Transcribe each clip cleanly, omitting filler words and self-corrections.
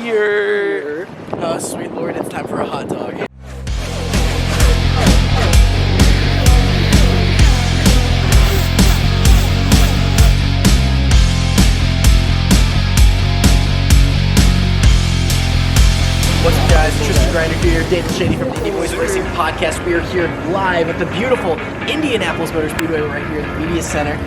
Here. Oh, sweet Lord, it's time for a hot dog. What's up, guys? Tristan Grinder here, David Shady from the Indy Boys Racing Podcast. We are here live at the beautiful Indianapolis Motor Speedway right here in the Media Center.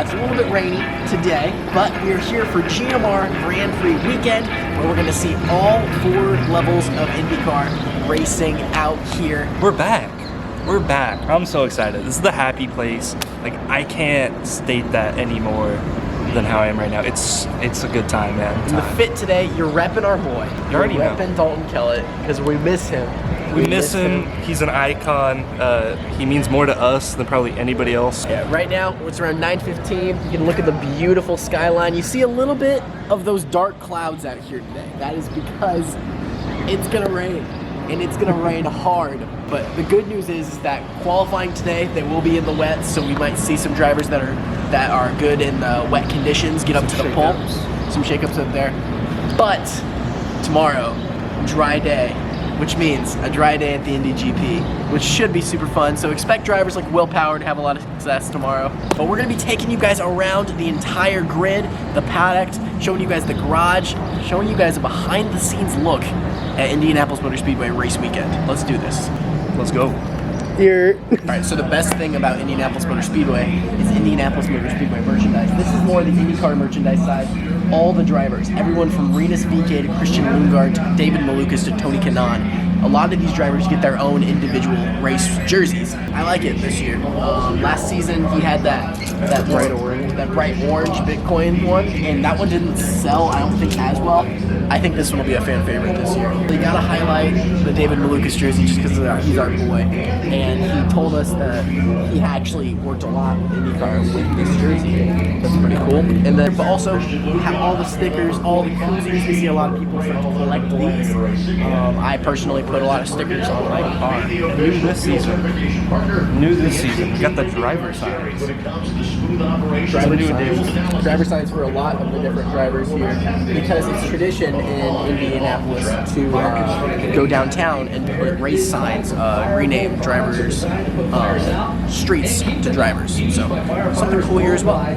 It's a little bit rainy today, but we are here for GMR Grand Prix Weekend, where we're going to see all 4 levels of IndyCar racing out here. We're back. We're back. I'm so excited. This is the happy place. Like, I can't state that anymore than how I am right now. It's a good time, man. In the fit today, you're repping our boy. You already know. Repping Dalton Kellett, because we miss him. We miss him. He's an icon. He means more to us than probably anybody else. Yeah, right now, it's around 9:15. You can look at the beautiful skyline. You see a little bit of those dark clouds out here today. That is because it's going to rain, and it's going to rain hard. But the good news is that qualifying today, they will be in the wet, so we might see some drivers that are good in wet conditions get up to the pole. Some shakeups up there. But tomorrow, dry day, which means a dry day at the Indy GP, which should be super fun. So expect drivers like Will Power to have a lot of success tomorrow. But we're going to be taking you guys around the entire grid, the paddock, showing you guys the garage, showing you guys a behind-the-scenes look at Indianapolis Motor Speedway race weekend. Let's do this. Let's go. Here. Alright, so the best thing about Indianapolis Motor Speedway is Indianapolis Motor Speedway merchandise. This is more the IndyCar merchandise side. All the drivers, everyone from Rinus VeeKay to Christian Lundgaard to David Malukas to Tony Kanaan. A lot of these drivers get their own individual race jerseys. I like it this year. Last season he had that bright orange Bitcoin one, and that one didn't sell, I don't think, as well. I think this one will be a fan favorite this year. They gotta highlight the David Malukas jersey just because he's our boy, and he told us that he actually worked a lot with IndyCar with this jersey. That's pretty cool. And then, but also we have all the stickers, all the koozies. We see a lot of people start to collect these. I personally put a lot of stickers on my car. New this season. We got the driver signs. Driver signs for a lot of the different drivers here, because it's tradition in Indianapolis to go downtown and put race signs, rename drivers' streets to drivers. So something cool here as well.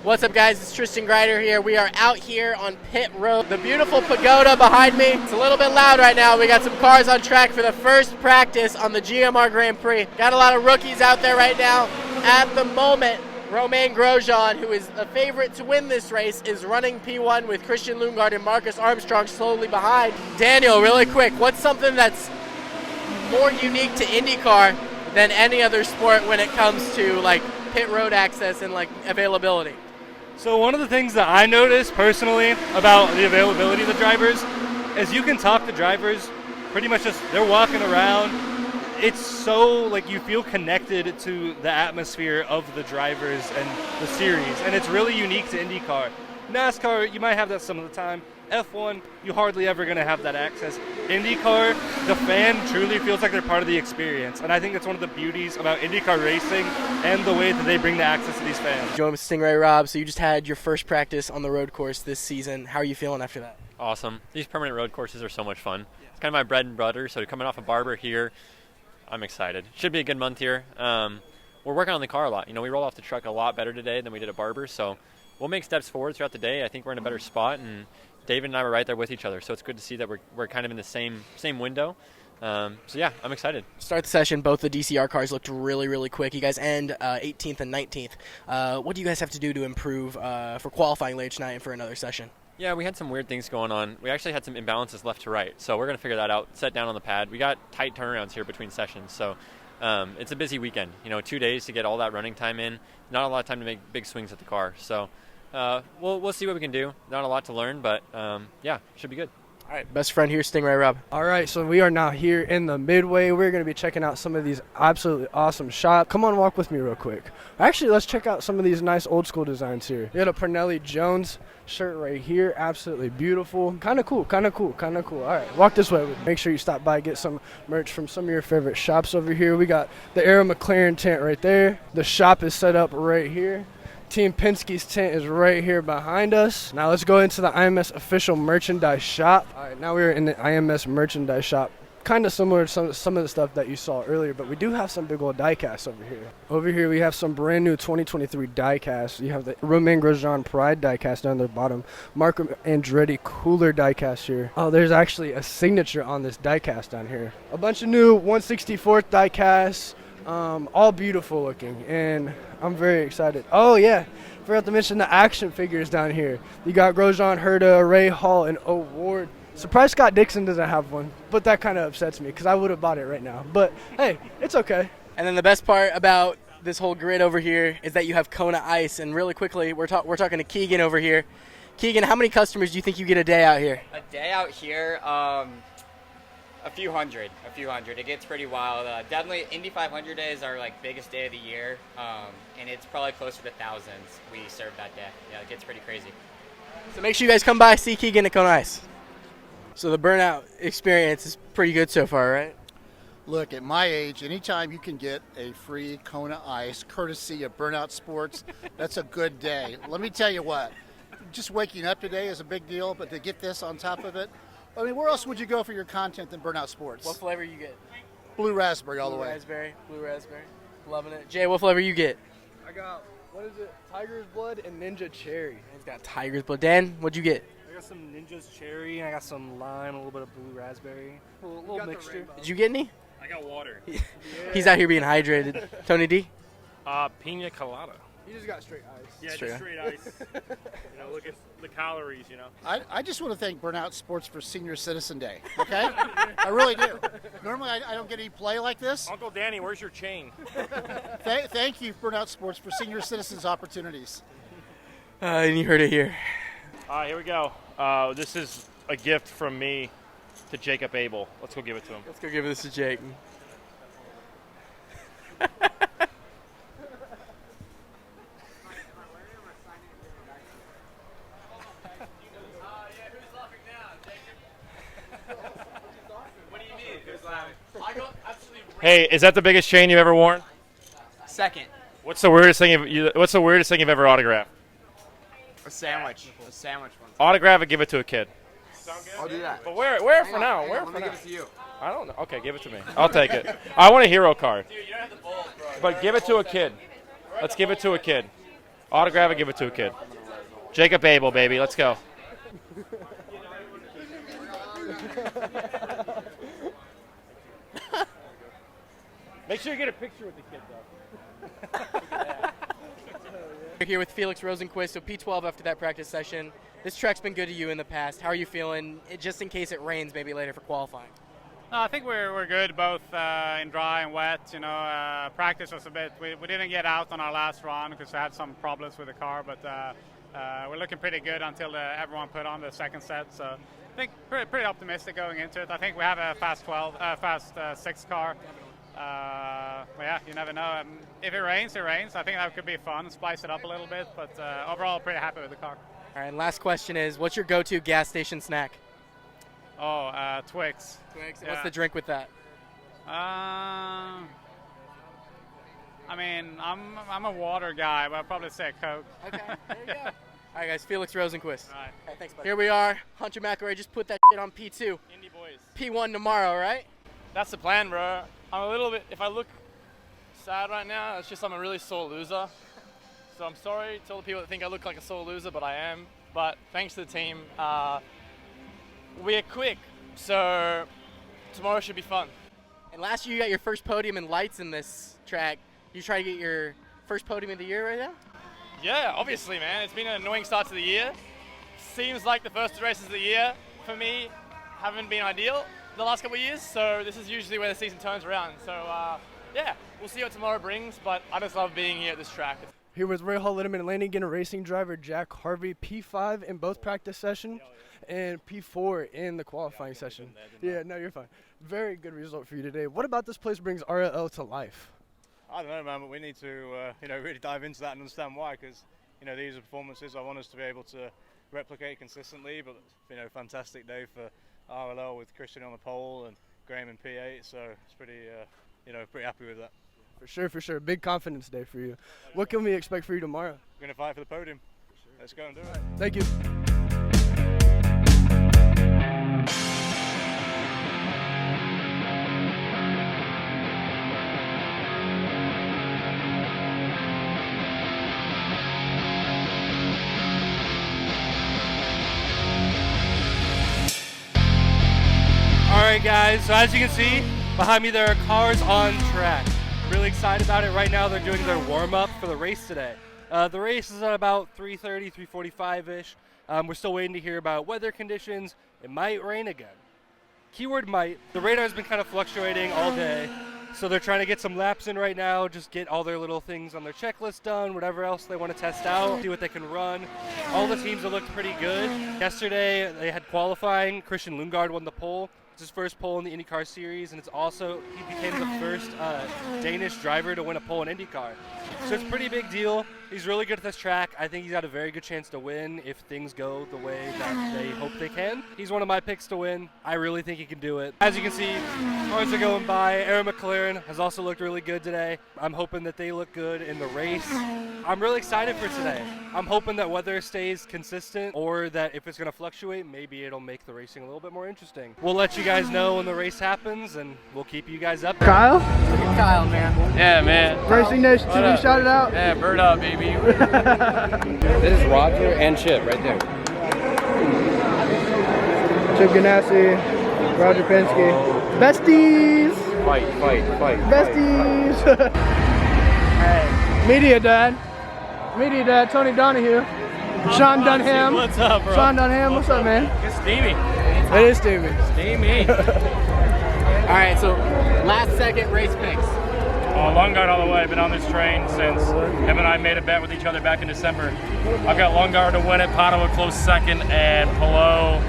What's up, guys? It's Tristan Grinder here. We are out here on pit road. The beautiful pagoda behind me. It's a little bit loud right now. We got some cars on track for the first practice on the GMR Grand Prix. Got a lot of rookies out there right now. At the moment, Romain Grosjean, who is a favorite to win this race, is running P1 with Christian Lundgaard and Marcus Armstrong slowly behind. Daniel, really quick, what's something that's more unique to IndyCar than any other sport when it comes to like pit road access and like availability? So one of the things that I noticed personally about the availability of the drivers is you can talk to drivers pretty much just, they're walking around. It's so, like, you feel connected to the atmosphere of the drivers and the series, and it's really unique to IndyCar. NASCAR, you might have that some of the time. F1, you hardly ever going to have that access. IndyCar, the fan truly feels like they're part of the experience, and I think that's one of the beauties about IndyCar racing and the way that they bring the access to these fans. Join with Stingray Rob. So you just had your first practice on the road course this season. How are you feeling after that? Awesome. These permanent road courses are so much fun. It's kind of my bread and butter, so coming off a Barber here, I'm excited. Should be a good month here. We're working on the car a lot. You know, we rolled off the truck a lot better today than we did at Barber, so we'll make steps forward throughout the day. I think we're in a better spot, and David and I were right there with each other, so it's good to see that we're kind of in the same window. So yeah, I'm excited. Start the session, both the DCR cars looked really, really quick. You guys end 18th and 19th. What do you guys have to do to improve for qualifying later tonight and for another session? Yeah, we had some weird things going on. We actually had some imbalances left to right, so we're going to figure that out, set down on the pad. We got tight turnarounds here between sessions, so it's a busy weekend. 2 days to get all that running time in, not a lot of time to make big swings at the car. So we'll see what we can do. Not a lot to learn, but yeah, should be good. All right, best friend here, Stingray Rob. All right, so we are now here in the Midway. We're going to be checking out some of these absolutely awesome shops. Come on, walk with me real quick. Actually, let's check out some of these nice old school designs here. You got a Pernelli Jones shirt right here. Absolutely beautiful. Kind of cool. All right, walk this way with me. Make sure you stop by, get some merch from some of your favorite shops over here. We got the Arrow McLaren tent right there. The shop is set up right here. Team Penske's tent is right here behind us. Now let's go into the IMS official merchandise shop. All right, now we're in the IMS merchandise shop. Kind of similar to some of the stuff that you saw earlier, but we do have some big old diecasts over here. Over here we have some brand new 2023 diecasts. You have the Romain Grosjean Pride diecast down the bottom. Marco Andretti Cooler diecast here. Oh, there's actually a signature on this diecast down here. A bunch of new 1/64th diecasts. All beautiful looking, and I'm very excited. Oh yeah, forgot to mention the action figures down here. You got Grosjean, Herta, Ray Hall, and O'Ward. Surprised Scott Dixon doesn't have one, but that kind of upsets me because I would have bought it right now. But hey, it's okay. And then the best part about this whole grid over here is that you have Kona Ice. And really quickly, we're talking to Keegan over here. Keegan, how many customers do you think you get a day out here? A day out here, a few hundred. It gets pretty wild. Definitely Indy 500 days are like biggest day of the year, and it's probably closer to thousands we serve that day. Yeah, it gets pretty crazy. So make sure you guys come by, see Keegan at Kona Ice. So the Burnout experience is pretty good so far, right? Look, at my age, anytime you can get a free Kona Ice, courtesy of Burnout Sports, that's a good day. Let me tell you what, just waking up today is a big deal, but to get this on top of it, I mean, where else would you go for your content than Burnout Sports? What flavor you get? Blue raspberry all the way. Blue raspberry. Loving it. Jay, what flavor you get? I got, what is it, Tiger's Blood and Ninja Cherry. He's got Tiger's Blood. Dan, what'd you get? I got some Ninja's cherry, I got some lime, a little bit of blue raspberry, a little mixture. Did you get any? I got water. He's out here being hydrated. Tony D? Pina colada. You just got straight ice. Yeah, Straight just straight ice. Look at the calories, I just want to thank Burnout Sports for Senior Citizen Day, okay? I really do. Normally I don't get any play like this. Uncle Danny, where's your chain? Thank you, Burnout Sports, for Senior Citizens opportunities. And you heard it here. All right, here we go. This is a gift from me to Jacob Abel. Let's go give it to him. Let's go give this to Jake. Hey, is that the biggest chain you've ever worn? Second, What's the weirdest thing you've ever autographed? a sandwich one. Autograph it, give it to a kid. I'll do that. But wear it for now. Wear it Let for me now. give it to you. I don't know. Okay, give it to me. I'll take it. I want a hero card. Dude, you don't have the bowl, bro. But give it to a kid. Let's give it to a kid. Autograph it, give it to a kid. Jacob Abel, baby. Let's go. Make sure you get a picture with the kid, though. We're here with Felix Rosenqvist, so P12 after that practice session. This track's been good to you in the past. How are you feeling, just in case it rains maybe later for qualifying? I think we're good both in dry and wet. Practice was a bit. We didn't get out on our last run because we had some problems with the car, but we're looking pretty good until everyone put on the second set. So I think pretty optimistic going into it. I think we have a fast 6 car. But yeah, you never know. If it rains, it rains. I think that could be fun, spice it up a little bit. But overall, pretty happy with the car. All right, and last question is, what's your go-to gas station snack? Oh, Twix. Twix. Yeah. What's the drink with that? I mean, I'm a water guy, but I'd probably say Coke. Okay, there you go. All right, guys, Felix Rosenqvist. All right. All right, thanks, buddy. Here we are. Hunter McRae just put that shit on P2. Indy Boys. P1 tomorrow, right? That's the plan, bro. I'm a little bit, if I look sad right now, it's just I'm a really sore loser. So I'm sorry to all the people that think I look like a sore loser, but I am. But thanks to the team, we're quick, so tomorrow should be fun. And last year you got your first podium in lights in this track. You try to get your first podium of the year right now? Yeah, obviously, man. It's been an annoying start to the year. Seems like the first 2 races of the year, for me, haven't been ideal the last couple of years, so this is usually where the season turns around. So, yeah, we'll see what tomorrow brings, but I just love being here at this track. Here with Royal Hall Letterman and Landing Gear Racing driver Jack Harvey, P5 in both practice sessions and P4 in the qualifying session. Yeah, no, you're fine. Very good result for you today. What about this place brings RLL to life? I don't know, man, but we need to really dive into that and understand why, because these are performances I want us to be able to replicate consistently. But fantastic day for RLL with Christian on the pole and Graham in P8, so it's pretty happy with that. For sure. Big confidence day for you. What can we expect for you tomorrow? We're going to fight for the podium. Let's go and do it. Thank you. Alright guys, so as you can see, behind me there are cars on track. Really excited about it. Right now they're doing their warm-up for the race today. The race is at about 3:30, 3:45-ish. We're still waiting to hear about weather conditions. It might rain again. Keyword might. The radar's been kind of fluctuating all day, so they're trying to get some laps in right now, just get all their little things on their checklist done, whatever else they want to test out, see what they can run. All the teams have looked pretty good. Yesterday they had qualifying. Christian Lundgaard won the pole. It's his first pole in the IndyCar series, and he became the first Danish driver to win a pole in IndyCar. So it's a pretty big deal. He's really good at this track. I think he's got a very good chance to win if things go the way that they hope they can. He's one of my picks to win. I really think he can do it. As you can see, cars are going by. Aaron McLaren has also looked really good today. I'm hoping that they look good in the race. I'm really excited for today. I'm hoping that weather stays consistent, or that if it's going to fluctuate, maybe it'll make the racing a little bit more interesting. We'll let you guys know when the race happens, and we'll keep you guys up. Kyle? Look at Kyle, man. Yeah, man. Racing Nation TV, shout it out. Yeah, Burnout, baby. This is Roger and Chip right there. Chip Ganassi, Roger Penske. Besties! Fight. Besties! Alright, Media Dad, Tony Donahue. Sean Dunham. What's up, bro? Sean Dunham, what's up, man? It's steamy. It is steamy. Steamy. Alright, so last second race picks. Lundgaard all the way. Been on this train since him and I made a bet with each other back in December. I've got Lundgaard to win it, Pato a close second, and Palou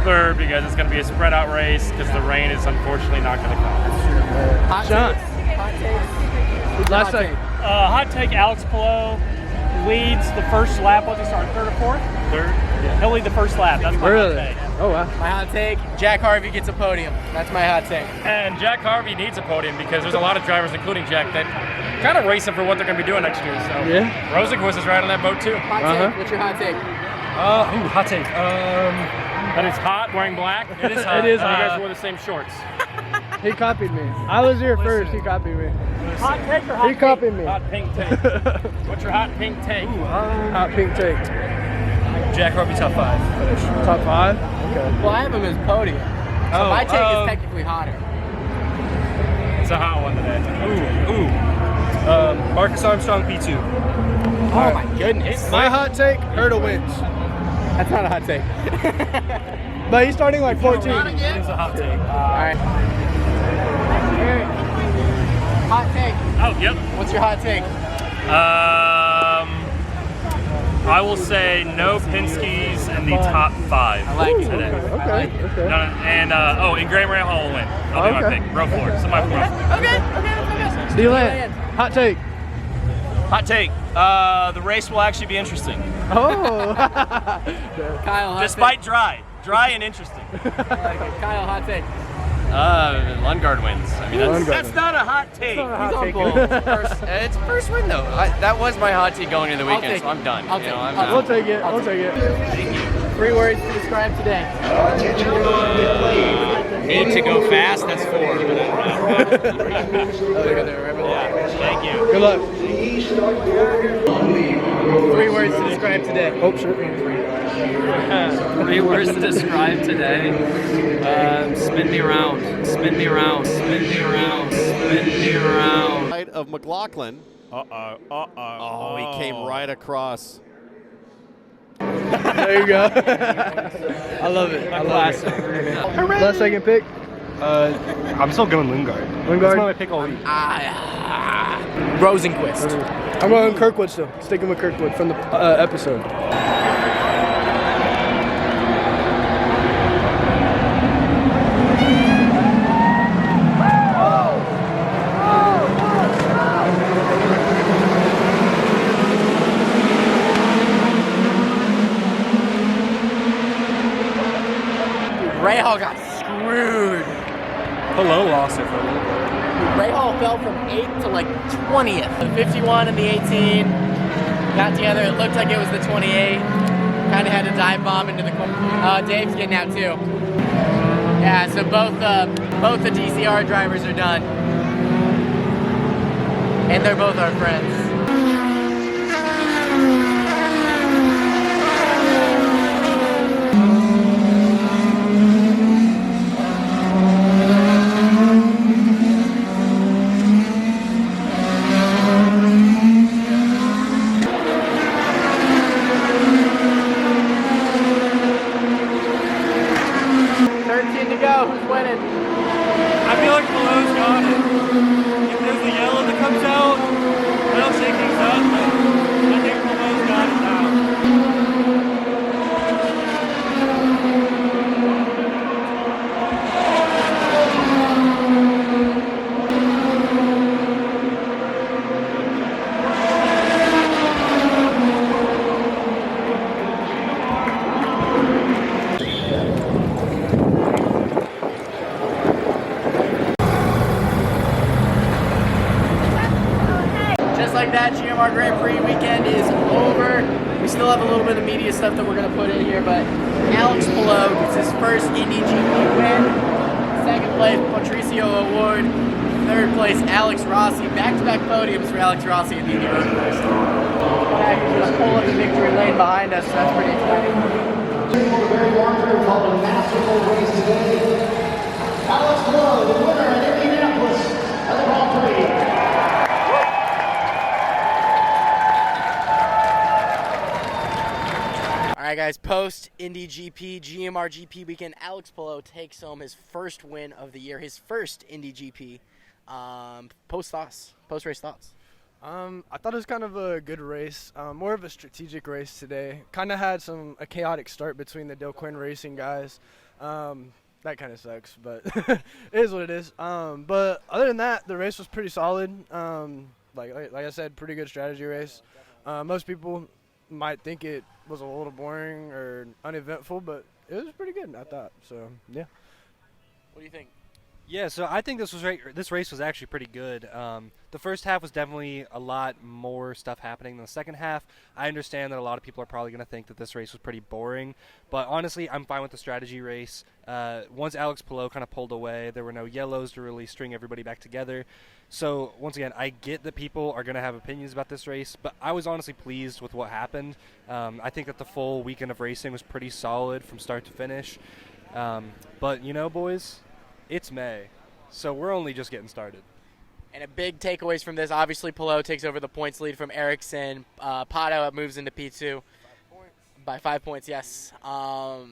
third, because it's going to be a spread out race because the rain is unfortunately not going to come. Hot Sean. takes. Last second. Hot take, Alex Palou leads the first lap. What's he start, third or fourth? Third. Yeah. He'll lead the first lap. That's my hot take. Oh, wow. My hot take, Jack Harvey gets a podium. That's my hot take. And Jack Harvey needs a podium because there's a lot of drivers, including Jack, that kind of racing for what they're going to be doing next year. So Yeah. Rosenqvist is right on that boat too. Hot take, what's your hot take? Hot take. That it's hot wearing black. It is hot. It is You hot. guys wore the same shorts. He copied me. I was here first, he copied me. Hot take or hot He copied take? me. Hot pink take. What's your hot pink take? Hot pink take. Jack Harvey top 5. Top 5? Okay. Well, I have him as podium. So my take is technically hotter. It's a hot one today. Marcus Armstrong P2. Oh my goodness. My hot take, Herta wins. That's not a hot take. But he's starting like 14. It is a hot take. Alright. Eric, hot take. Oh, yep. What's your hot take? I will say no Penske's in the top 5 I like it. today. Okay. And Graham Rahal will win. That'll be my pick. Row 4. Somebody from row 4. Okay. D-Land, hot take. Hot take. The race will actually be interesting. Oh. Kyle, hot Despite dry and interesting. take. I like it. Kyle, hot take. Lundgaard wins. I mean, that's not a hot take. It's first win though. That was my hot take going into the weekend, so I'm done. We'll take it. We'll take it. Thank you. 3 words to describe today. Need to go fast. That's 4. Thank you. Good luck. 3 words to describe today. Oh, shit. 3 words to describe today. Spin me around. Spin me around. Spin me around. Spin me around. Right of McLaughlin. Oh, he came right across. There you go. I love it. I love it. Last second pick. I'm still going Lundgaard. Lundgaard. That's my pick all week. Rosenqvist. I'm going Kirkwood still. Sticking with Kirkwood from the episode. Rahal got screwed. Hello, lost it for a little bit. Rahal fell from 8th to like 20th. The 51 and the 18 got together. It looked like it was the 28. Kind of had to dive bomb into the corner. Dave's getting out too. Yeah, so both the DCR drivers are done. And they're both our friends. Who's winning? I feel like Malone's got it. If there's a yellow that comes out, that'll shake things up, but I think Malone's got it now. Like that, GMR Grand Prix weekend is over. We still have a little bit of media stuff that we're going to put in here, but Alex Palou gets his first Indy GP win. Second place, Patricio Award. Third place, Alex Rossi. Back-to-back podiums for Alex Rossi at the Indy Road Course. Just pull up the victory lane behind us, so that's pretty exciting. Alex Palou, the winner at Indianapolis at the Grand Prix. Alright guys, post Indy GP, GMR GP weekend, Alex Palou takes home his first win of the year, his first Indy GP. Post-race thoughts? I thought it was kind of a good race, more of a strategic race today. Kind of had a chaotic start between the Dale Quinn Racing guys. That kind of sucks, but it is what it is. But other than that, the race was pretty solid. Like I said, pretty good strategy race. Most people might think it was a little boring or uneventful, but it was pretty good, I thought. So, yeah. What do you think? Yeah, so I think this race was actually pretty good. The first half was definitely a lot more stuff happening than the second half. I understand that a lot of people are probably going to think that this race was pretty boring, but honestly, I'm fine with the strategy race. Once Alex Palou kind of pulled away, there were no yellows to really string everybody back together. So, once again, I get that people are going to have opinions about this race, but I was honestly pleased with what happened. I think that the full weekend of racing was pretty solid from start to finish. But, you know, boys, it's May, so we're only just getting started. And a big takeaways from this, obviously Palou takes over the points lead from Ericsson. Pato moves into P2 by 5 points, yes. A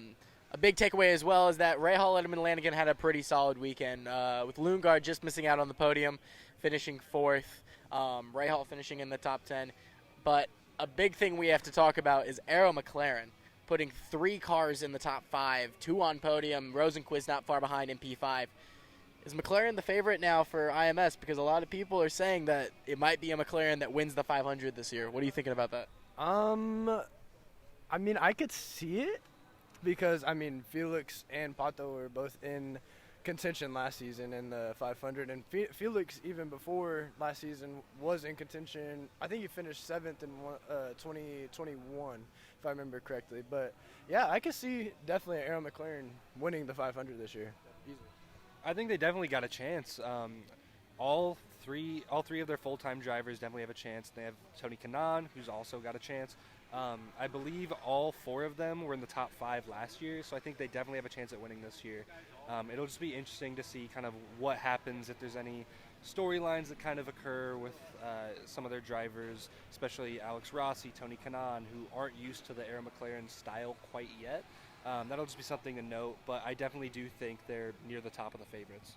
big takeaway as well is that Rahal and Lanigan had a pretty solid weekend, with Lundgaard just missing out on the podium, finishing 4th, Rahal finishing in the top 10. But a big thing we have to talk about is Aero McLaren putting 3 cars in the top 5, 2 on podium, Rosenqvist not far behind in P5. Is McLaren the favorite now for IMS? Because a lot of people are saying that it might be a McLaren that wins the 500 this year. What are you thinking about that? I mean, I could see it because, I mean, Felix and Pato were both in contention last season in the 500, and Felix, even before last season, was in contention. I think he finished 7th in 2021, if I remember correctly. But, yeah, I could see definitely Aero McLaren winning the 500 this year. Easily. I think they definitely got a chance. All three of their full-time drivers definitely have a chance. They have Tony Kanaan, who's also got a chance. I believe all 4 of them were in the top 5 last year, so I think they definitely have a chance at winning this year. It'll just be interesting to see kind of what happens, if there's any storylines that kind of occur with some of their drivers, especially Alex Rossi, Tony Kanaan, who aren't used to the Aero McLaren style quite yet. That'll just be something to note, but I definitely do think they're near the top of the favorites.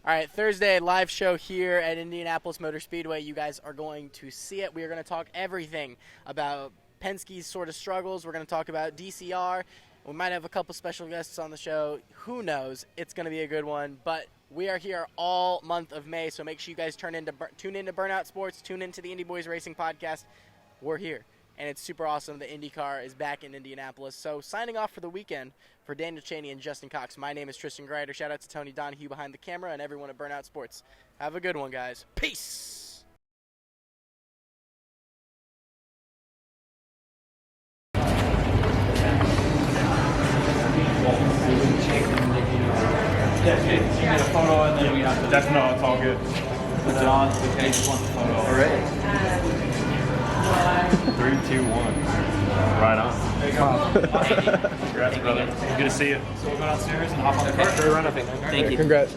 All right, Thursday live show here at Indianapolis Motor Speedway. You guys are going to see it. We are going to talk everything about Penske's sort of struggles. We're going to talk about DCR. We might have a couple special guests on the show. Who knows? It's going to be a good one. But we are here all month of May, so make sure you guys tune into Burnout Sports, tune into the Indy Boys Racing Podcast. We're here, and it's super awesome. The IndyCar is back in Indianapolis. So signing off for the weekend for Daniel Cheney and Justin Cox. My name is Tristan Greider. Shout out to Tony Donahue behind the camera and everyone at Burnout Sports. Have a good one, guys. Peace. Okay, you get a photo and then we have to. That's no, it's all good. Put it on. Okay, just want the photo. All right. 3, 2, 1. Right on. There you go. Congrats, brother. Good to see you. So we'll go downstairs and hop on the cart. Thank you. Congrats.